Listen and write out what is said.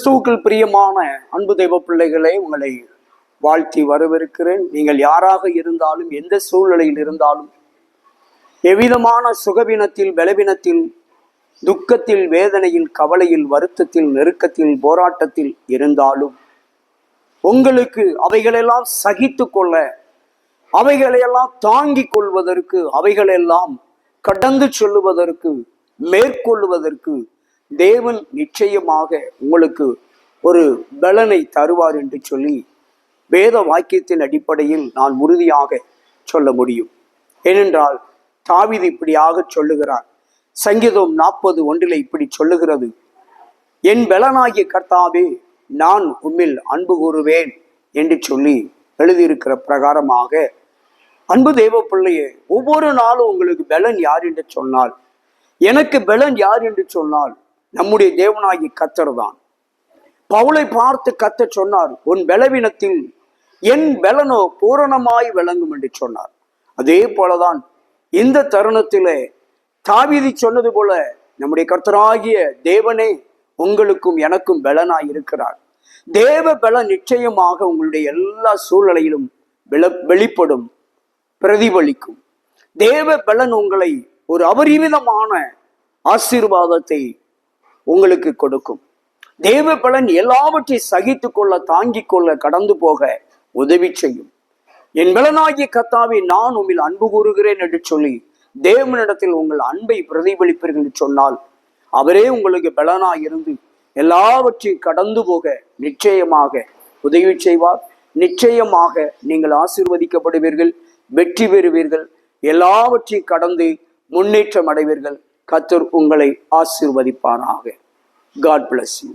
கிறிஸ்துவுக்குள் பிரியமான அன்பு தெய்வ பிள்ளைகளை உங்களை வாழ்த்தி வரவிருக்கிறேன். நீங்கள் யாராக இருந்தாலும், எந்த சூழ்நிலையில் இருந்தாலும், எவ்விதமான சுகவீனத்தில், பலவீனத்தில், துக்கத்தில், வேதனையில், கவலையில், வருத்தத்தில், நெருக்கத்தில், போராட்டத்தில் இருந்தாலும் உங்களுக்கு அவைகளெல்லாம் சகித்து கொள்ள, அவைகளையெல்லாம் தாங்கிக் கொள்வதற்கு, அவைகளெல்லாம் கடந்து சொல்லுவதற்கு, மேற்கொள்வதற்கு தேவன் நிச்சயமாக உங்களுக்கு ஒரு பலனை தருவார் என்று சொல்லி வேத வாக்கியத்தின் அடிப்படையில் நான் உறுதியாக சொல்ல முடியும். ஏனென்றால் தாவீது இப்படியாக சொல்லுகிறார். சங்கீதம் 40:1 இப்படி சொல்லுகிறது, என் பலனாகிய கர்த்தாவே நான் உம்மில் அன்பு கூறுவேன் என்று சொல்லி எழுதியிருக்கிற பிரகாரமாக அன்பு தெய்வ பிள்ளையே, ஒவ்வொரு நாளும் உங்களுக்கு பலன் யார் என்று சொன்னால், எனக்கு பலன் யார் என்று சொன்னால் நம்முடைய தேவனாகிய கர்த்தர் தான். பவுலை பார்த்து கர்த்தர் சொன்னார், உன் பலவீனத்தில் என் பலனோ பூரணமாய் விளங்கும் என்று சொன்னார். அதே போலதான் இந்த தருணத்திலே தாவீது சொன்னது போல நம்முடைய கர்த்தராகிய தேவனே உங்களுக்கும் எனக்கும் பலனாய் இருக்கிறார். தேவ பலன் நிச்சயமாக உங்களுடைய எல்லா சூழ்நிலையிலும் வெளிப்படும், பிரதிபலிக்கும். தேவ பலன் உங்களை ஒரு அபரிமிதமான ஆசீர்வாதத்தை உங்களுக்கு கொடுக்கும். தேவ பலன் எல்லாவற்றை சகித்து கொள்ள, தாங்கிக் கொள்ள, கடந்து போக உதவி செய்யும். என் பலனாகிய கர்த்தாவே நான் உம்மில் அன்பு கூறுகிறேன் என்று சொல்லி தேவனிடத்தில் உங்கள் அன்பை பிரதிபலிப்பீர்கள் என்று சொன்னால் அவரே உங்களுக்கு பலனாய் இருந்து எல்லாவற்றையும் கடந்து போக நிச்சயமாக உதவி செய்வார். நிச்சயமாக நீங்கள் ஆசீர்வதிக்கப்படுவீர்கள், வெற்றி பெறுவீர்கள், எல்லாவற்றையும் கடந்து முன்னேற்றம் அடைவீர்கள். கர்த்தர் உங்களை ஆசீர்வதிப்பாராக. God bless you.